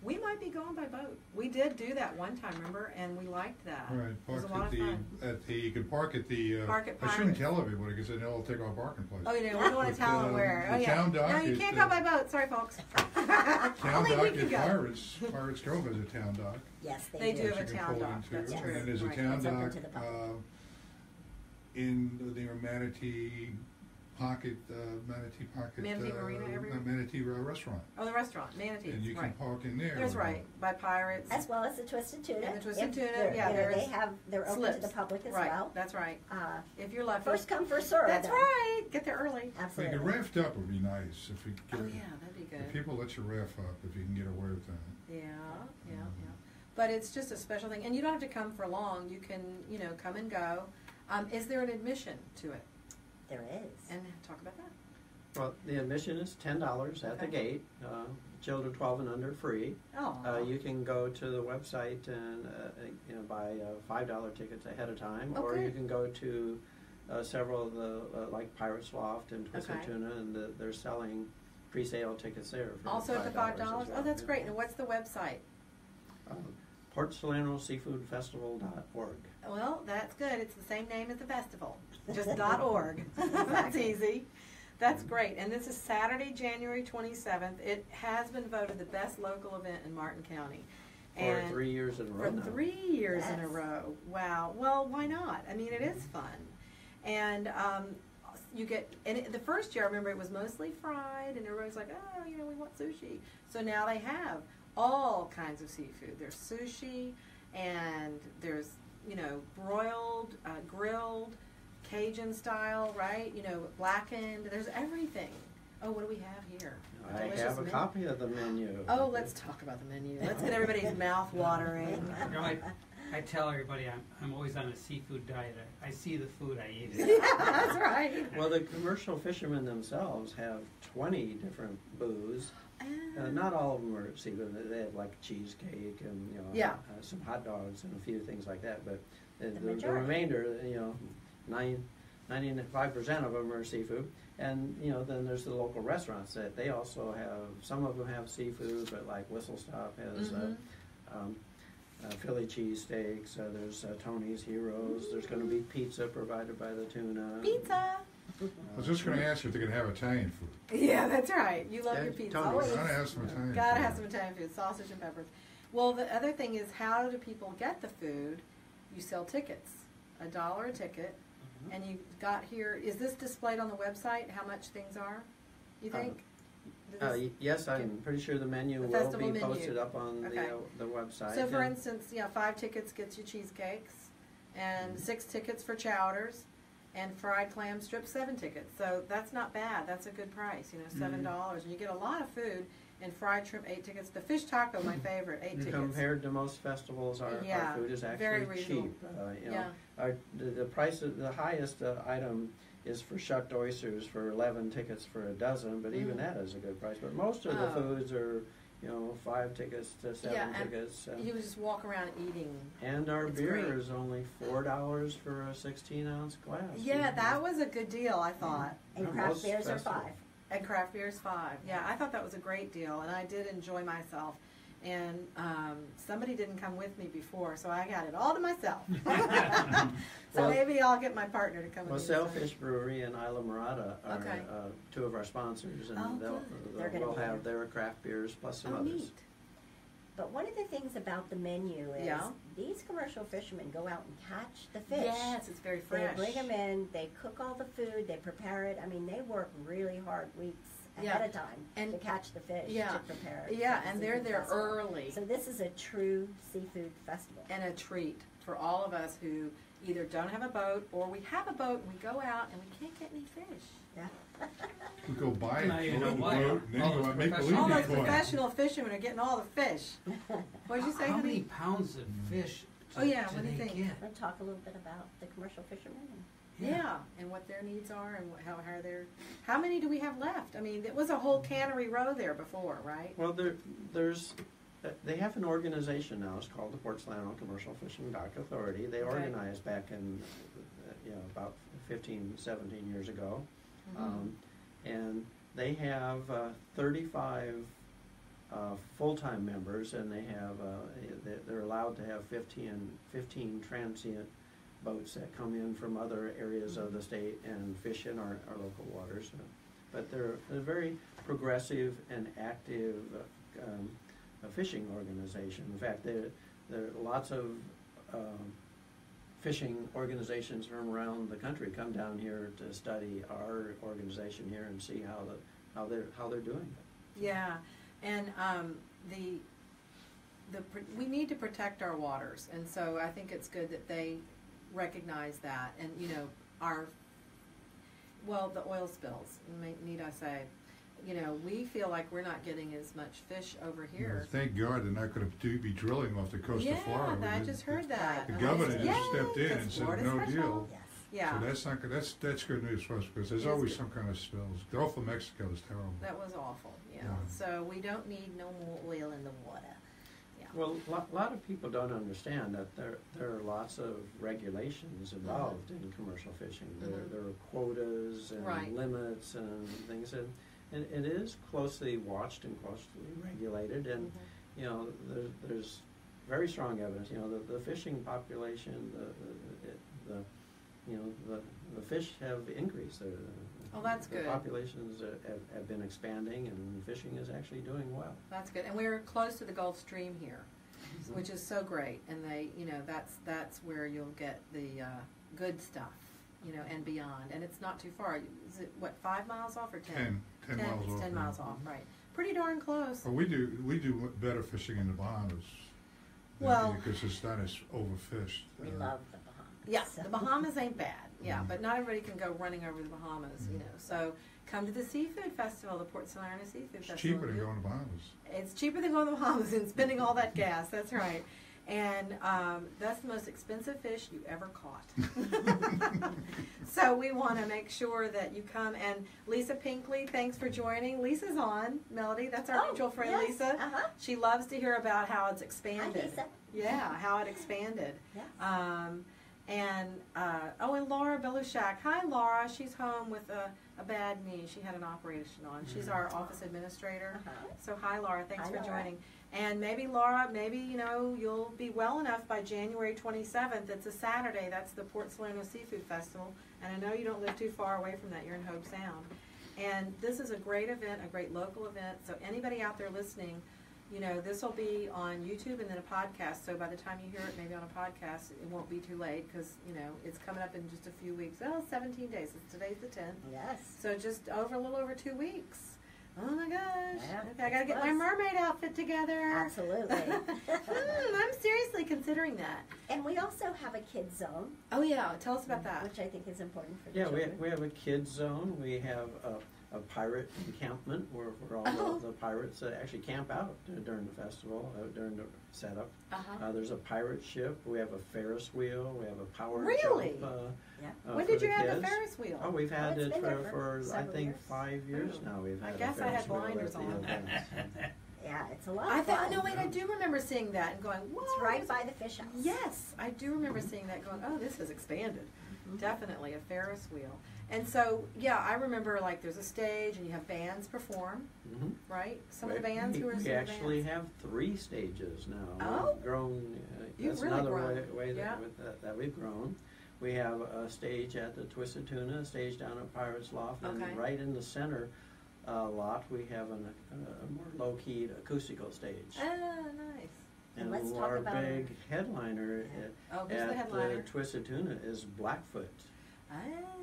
We might be going by boat. We did do that one time, remember? And we liked that. Right, It was park a lot at of the, fun. you can park at the, Park at I shouldn't Pirates. tell everybody, because then they'll take our parking place. Oh, you know, we don't want to But, tell them where. the Oh, yeah. town dock No, you is, can't go by boat. Sorry, folks. Town Only we dock can at go. Pirates Cove has a town dock. Yes, They they do do. have a that you can town pull dock, into. that's true. And then there's a Right. town It's open dock, to the public. in the Manatee Pocket, Manatee Marina area? Manatee Restaurant. Oh, the restaurant, Manatees, And you can right. park in there. There's right, by Pirates. As well as the Twisted Tuna. And the Twisted If Tuna, they're- yeah, you know, there's they're open slips. to the public as Right, well. that's right. If If you're lucky. first come, first served. That's though. right. Get there early. If you Absolutely. could raft up would be nice, if you Oh, could. yeah, that'd be If good. people let you raft up, if you can get away with that. Yeah, yeah, yeah. But it's just a special thing. And you don't have to come for long. You can, come and go. Is there an admission to it? There is. And talk about that. Well, the admission is $10 at the Okay. gate. Children 12 and under free. Oh. You can go to the website and buy $5 tickets ahead of time, Oh, or you good. can go to several of the like Pirates Loft and Twisted Okay. Tuna, and they're selling pre-sale tickets there. For Also at the $5? as well. Oh, that's Yeah. great. And what's the website? Port Salerno Seafood Festival.org. Well, that's good. It's the same name as the festival, just .org. That's easy. That's great. And this is Saturday, January 27th. It has been voted the best local event in Martin County. For 3 years in a row For now. 3 years in a Yes. row. Wow. Well, why not? I mean, it is fun. And you get, the first year I remember it was mostly fried, and everybody's like, oh, we want sushi. So now they have all kinds of seafood. There's sushi, and there's, broiled, grilled, Cajun style, right? Blackened. There's everything. Oh, what do we have here? I Delicious have a menu. copy of the menu. Oh, let's talk about the menu. Let's get everybody's mouth watering. I tell everybody I'm always on a seafood diet. I see the food, I eat it. Yeah, that's right. Well, the commercial fishermen themselves have 20 different booths. Not all of them are seafood. They have like cheesecake and Yeah. some hot dogs and a few things like that. But the majority. remainder, 95% of them are seafood. And, you know, then there's the local restaurants that they also have, some of them have seafood, but like Whistle Stop has Philly cheesesteaks, there's Tony's Heroes, there's going to be pizza provided by the tuna. Pizza! I was just going to ask if they could have Italian food. Yeah, that's right. You love your pizza. Tony's. Always. Gotta have some Italian Gotta food. have some Italian food, sausage and peppers. Well, the other thing is, how do people get the food? You sell tickets, $1 a ticket, and you got here. Is this displayed on the website? How much things are? You think? Yes, I'm pretty sure the menu will festival be menu. posted up on Okay. the website. So, for And- instance, 5 tickets gets you cheesecakes, and 6 tickets for chowders, and fried clam strips, 7 tickets. So that's not bad. That's a good price, $7, and you get a lot of food. And fried shrimp, 8 tickets. The fish taco, my favorite, 8 tickets. Compared to most festivals, our food is very actually reasonable. cheap. The price of the highest item is for shucked oysters for 11 tickets for a dozen, but even that is a good price. But most of the foods are, 5 tickets to 7 tickets. You just walk around eating. And our It's beer great. is only $4 for a 16-ounce glass. Yeah, that was a good deal, I thought. And Yeah, craft most beers are festivals. 5. And craft beer's 5. Yeah, I thought that was a great deal, and I did enjoy myself. And somebody didn't come with me before, so I got it all to myself. So Well- maybe I'll get my partner to come Well, with me. Sailfish Brewery and Isla Morada are Okay. 2 of our sponsors, and Oh, they'll good. They're gonna we'll be have there. their craft beers plus some Oh, others. neat. But one of the things about the menu is Yeah. these commercial fishermen go out and catch the fish. Yes, it's very They fresh. bring them in, they cook all the food, they prepare it. I mean, they work really hard weeks ahead of time And- to catch the fish, Yeah. to prepare it. Yeah, for the and they're seafood there festival. early. So this is a true seafood festival. And a treat for all of us who either don't have a boat or we have a boat and we go out and we can't get any fish. Yeah. We go buy Now it, you throw know it in the why. boat, and then All go those out and make believe All you those caught it. professional fishermen are getting all the fish. What did you say, How honey? many pounds of fish Oh, yeah, do what do you they think? get? Want to talk a little bit about the commercial fishermen? Yeah, and what their needs are and how many do we have left? I mean, it was a whole cannery row there before, right? Well, they have an organization now. It's called the Port Salerno Commercial Fishing Dock Authority. They Okay. organized back in, about 15, 17 years ago. And they have 35 full-time members, and they have they're allowed to have 15 transient boats that come in from other areas of the state and fish in our local waters. But they're a very progressive and active fishing organization. In fact, there are lots of fishing organizations from around the country come down here to study our organization here and see how they're doing it. Yeah, and we need to protect our waters, and so I think it's good that they recognize that. And the oil spills. Need I say? We feel like we're not getting as much fish over here. Thank God they're not going to be drilling off the coast of Florida. Yeah, I just heard that. The And governor I just said, stepped in "Yay, and said, Florida's no fresh deal. oil." Yes. Yeah, So that's not good. That's good news for us because there's It is always good. some kind of spills. The Gulf of Mexico is terrible. that was awful. Yeah. Yeah. So we don't need no more oil in the water. Well, a lot of people don't understand that there are lots of regulations involved in commercial fishing. There are quotas and Right. limits and things, and it is closely watched and closely regulated. And there's very strong evidence. The fishing population, the fish have increased. Oh, that's the good. populations have been expanding, and fishing is actually doing well. That's good. And we're close to the Gulf Stream here, which is so great. And that's where you'll get the good stuff, and beyond. And it's not too far. Is it, 5 miles off or 10? 10 miles It's off. 10 miles off, right. Pretty darn close. Well, we do better fishing in the Bahamas. Well- Because it's not as overfished. We love the Bahamas. Yeah, So- the Bahamas ain't bad. Yeah, Mhm. but not everybody can go running over the Bahamas, So come to the Seafood Festival, the Port Salerno Seafood It's Festival. cheaper than going to Bahamas. It's cheaper than going to the Bahamas and spending all that gas. That's right. And that's the most expensive fish you ever caught. So we want to make sure that you come. And Lisa Pinkley, thanks for joining. Lisa's on, Melody. That's our mutual friend, yes, Lisa. uh-huh. She loves to hear about how it's Hi, expanded. Lisa. Yeah, how it expanded. Yes. And and Laura Belushak. Hi, Laura. She's home with a bad knee. She had an operation on. She's our office administrator. So hi, Laura. Thanks for joining. And maybe, Laura, you'll be well enough by January 27th. It's a Saturday. That's the Port Salerno Seafood Festival. And I know you don't live too far away from that. You're in Hobe Sound. And this is a great event, a great local event. So anybody out there listening, this will be on YouTube and then a podcast. So by the time you hear it, maybe on a podcast, it won't be too late because, it's coming up in just a few weeks. Well, 17 days. Today's the 10th. Yes. So just a little over 2 weeks. Oh my gosh. Yeah, okay, I got to get my mermaid outfit together. Absolutely. I'm seriously considering that. And we also have a kids zone. Oh yeah, tell us about that. Which I think is important for the Yeah, children. we have a kids zone. We have a pirate encampment where all the pirates that actually camp out during the festival, during the setup. There's a pirate ship. We have a Ferris wheel. We have a power Really? jump. When for did you the have kids. the Ferris wheel? Oh, we've had it's it been there for I several think years. 5 years now. We've had I guess a I Ferris had wheel blinders at the on. events. Yeah, it's a lot I of fun. thought, no wait, I do remember seeing that and going, whoa. It's right by the fish house. Yes, I do remember seeing that going, oh, this has expanded. Definitely a Ferris wheel. And so, yeah, I remember there's a stage and you have bands perform, right? Some of the bands who are We actually have 3 stages now. Oh. We've grown. You've That's really another grown. way Yeah. that we've grown. We have a stage at the Twisted Tuna, a stage down at Pirates Loft, Okay. and right in the center lot we have a more low-keyed acoustical stage. Ah, nice. And let's talk our about big headliner Oh, who's the at headliner? the Twisted Tuna is Blackfoot. Ah.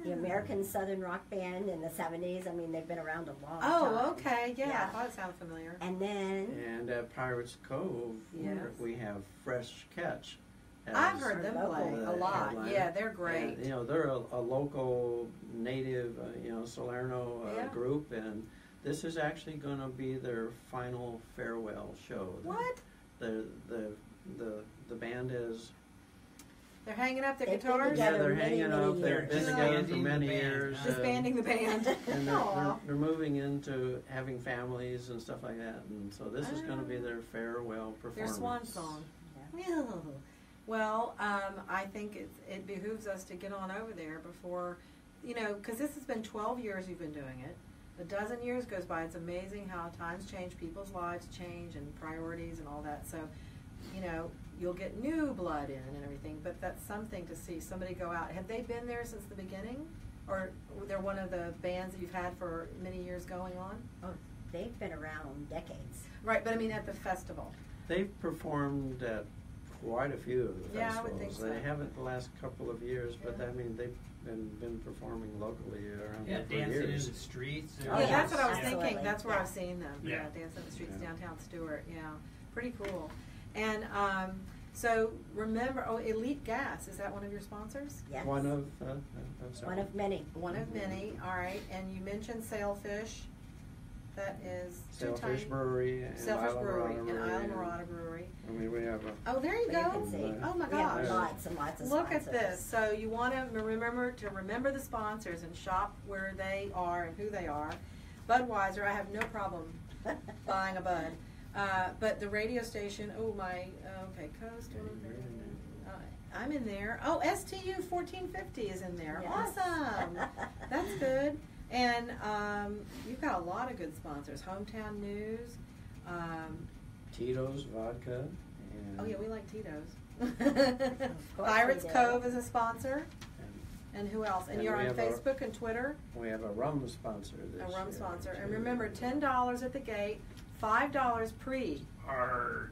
The American Southern Rock Band in the 70s. I mean, they've been around a long time. Oh, okay. Yeah, Yeah. I thought it sounded familiar. And then And at Pirates Cove, Yes. we have Fresh Catch. I've heard them local play a lot. headliner. Yeah, they're great. And, they're a local native, Salerno Yeah. group, and this is actually going to be their final farewell show. What? The band is. They're hanging up their They've been guitars? together They're many, hanging many up. They've years. been together for Disbanding many the band. years. Disbanding the band. And Aw. they're moving into having families and stuff like that, and so this is going to be their farewell Their performance. swan song. Yeah. Well, I think it behooves us to get on over there before, because this has been 12 years you've been doing it. A dozen years goes by. It's amazing how times change, people's lives change, and priorities and all that. So, you'll get new blood in and everything, but that's something to see somebody go out. Have they been there since the beginning? Or they're one of the bands that you've had for many years going on? oh, they've been around decades. Right, but I mean at the festival. They've performed at quite a few of the Yeah, I festivals. would think so. They haven't the last couple of years, but Yeah. I mean they've been performing locally around Yeah, here for dancing in years. the streets. Oh, Yeah, yes. that's what I was Absolutely. thinking. That's where Yeah. I've seen them. Yeah. Yeah, Dance in the Streets Yeah. downtown Stewart. Yeah, pretty cool. And so remember, Elite Gas, is that one of your sponsors? Yes. One of several. One of many. One of many. All right. And you mentioned Sailfish. That is Sailfish Brewery and Sailfish Isla Brewery Morada and Brewery. Isla Morada Brewery. I mean we have a Oh, there you So go. you can see. Oh my We have gosh. lots and lots of Look at sponsors. this. So you want to remember the sponsors and shop where they are and who they are. Budweiser, I have no problem buying a Bud. But the radio station, okay, Coast. I'm in there. Oh, STU 1450 is in there. Yes. Awesome. That's good. And you've got a lot of good sponsors. Hometown News. Tito's vodka. And, Oh yeah, we like Tito's. course Pirates we do. Cove is a sponsor. and And who else? And And you're we on have a- Facebook and Twitter. we have a rum sponsor A this rum year, sponsor. And too. remember, $10 at the gate, $5 pre. Arg.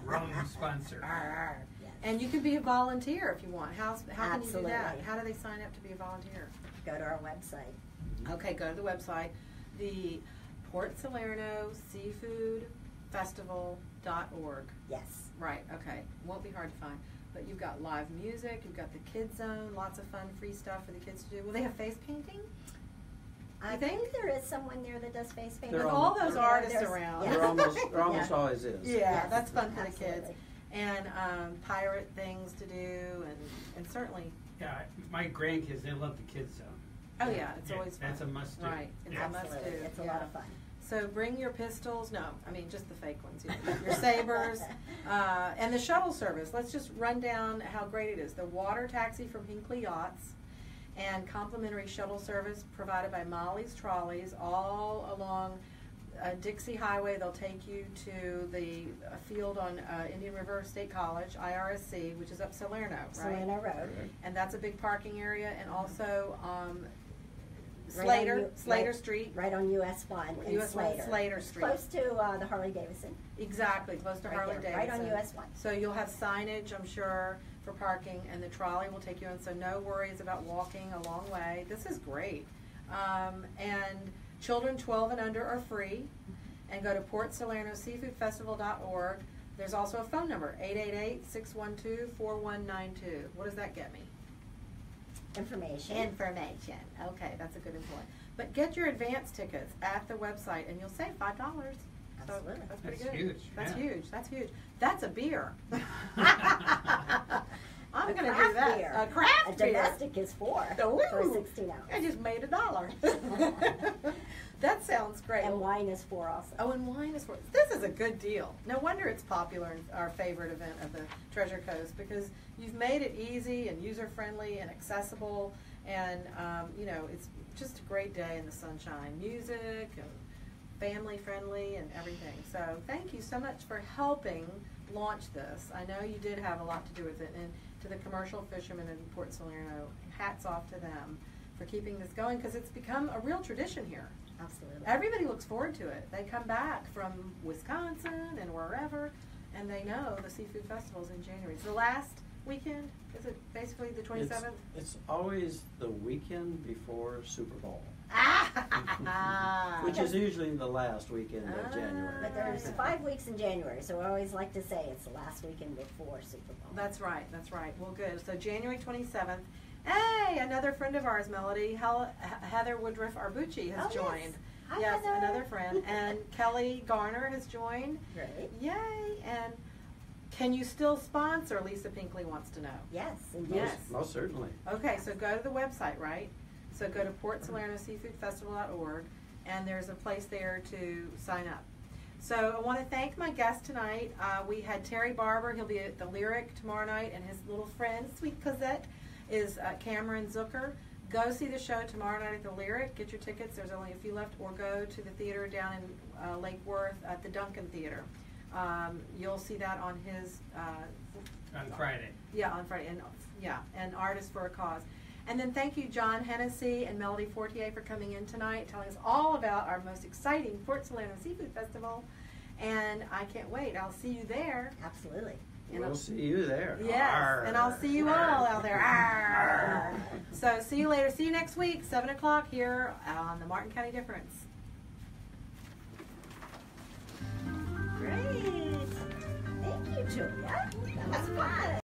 Rum sponsor. Yes. And you can be a volunteer if you want. How can you do that? Absolutely. How do they sign up to be a volunteer? Go to our website. Okay, go to the website, the Port Salerno Seafood Festival.org. Yes. Right, okay. Won't be hard to find. But you've got live music, you've got the kids zone, lots of fun, free stuff for the kids to do. Will they have face painting? I You think think? there is someone there that does face painting. With They're all those There- artists there's- around. yes. There almost Yeah. always is. Yeah, Yes, that's fun for the kids. absolutely. And pirate things to do, and certainly, Yeah, my grandkids, they love the kids zone. oh yeah, it's Yeah, always fun. that's a must-do. Right, it's Yeah. a must-do. Absolutely. It's a lot of fun. So bring your pistols. No, I mean just the fake ones. Your sabers. And the shuttle service. Let's just run down how great it is. The water taxi from Hinckley Yachts and complimentary shuttle service provided by Molly's Trolleys all along Dixie Highway. They'll take you to the field on Indian River State College, IRSC, which is up Salerno, right? Salerno Road. And that's a big parking area. And also Slater Street. Right on US 1 in US 1 Slater Street. Close to the Harley Davidson. Exactly, close to Harley Davidson. Right on US 1. So you'll have signage, I'm sure, for parking, and the trolley will take you in, so no worries about walking a long way. This is great. And children 12 and under are free. And go to PortSalernoSeafoodFestival.org. There's also a phone number, 888-612-4192. What does that get me? Information. Okay, that's a good employee. But get your advance tickets at the website, and you'll save $5. So Absolutely. that's pretty That's good. huge, That's yeah. huge. That's huge. That's a beer. I'm A going to do craft that. beer. A craft A beer. domestic is $4 Ooh. for 16 ounce. I just made $1. That sounds great. And wine is $4 also. Oh, and wine is for. This is a good deal. No wonder it's popular and our favorite event of the Treasure Coast, because you've made it easy and user friendly and accessible, and it's just a great day in the sunshine. Music and family friendly and everything. So thank you so much for helping launch this. I know you did have a lot to do with it, and to the commercial fishermen in Port Salerno, hats off to them for keeping this going, because it's become a real tradition here. Absolutely. Everybody looks forward to it. They come back from Wisconsin and wherever, and they know the seafood festival's in January. It's the last weekend. Is it basically the 27th? It's always the weekend before Super Bowl, Ah! which is usually the last weekend of January. But there's 5 weeks in January, so I always like to say it's the last weekend before Super Bowl. That's right. That's right. Well, good. So January 27th. Hey, another friend of ours, Melody, Heather Woodruff Arbucci has Oh, yes. joined. Hi, Yes, Heather. another friend. And Kelly Garner has joined. Great. Yay. And can you still sponsor? Lisa Pinkley wants to know. Yes, indeed. Yes. Most certainly. Okay, so go to the website, right? So go to PortSalernoSeafoodFestival.org, and there's a place there to sign up. So I want to thank my guest tonight. We had Terry Barber. He'll be at the Lyric tomorrow night, and his little friend, Sweet Cosette, is Kamryn Zucker. Go see the show tomorrow night at the Lyric. Get your tickets. There's only a few left. Or go to the theater down in Lake Worth at the Duncan Theatre. You'll see that on his... On Friday. Yeah, on Friday. And Artists for a Cause. And then thank you, John Hennessee and Melody Fortier, for coming in tonight, telling us all about our most exciting Port Salerno Seafood Festival. And I can't wait. I'll see you there. Absolutely. We'll see you there. Yes, Arr. and I'll see you all out there. Arr. So see you later. See you next week, 7 o'clock here on the Martin County Difference. Great. Thank you, Julia. That was fun.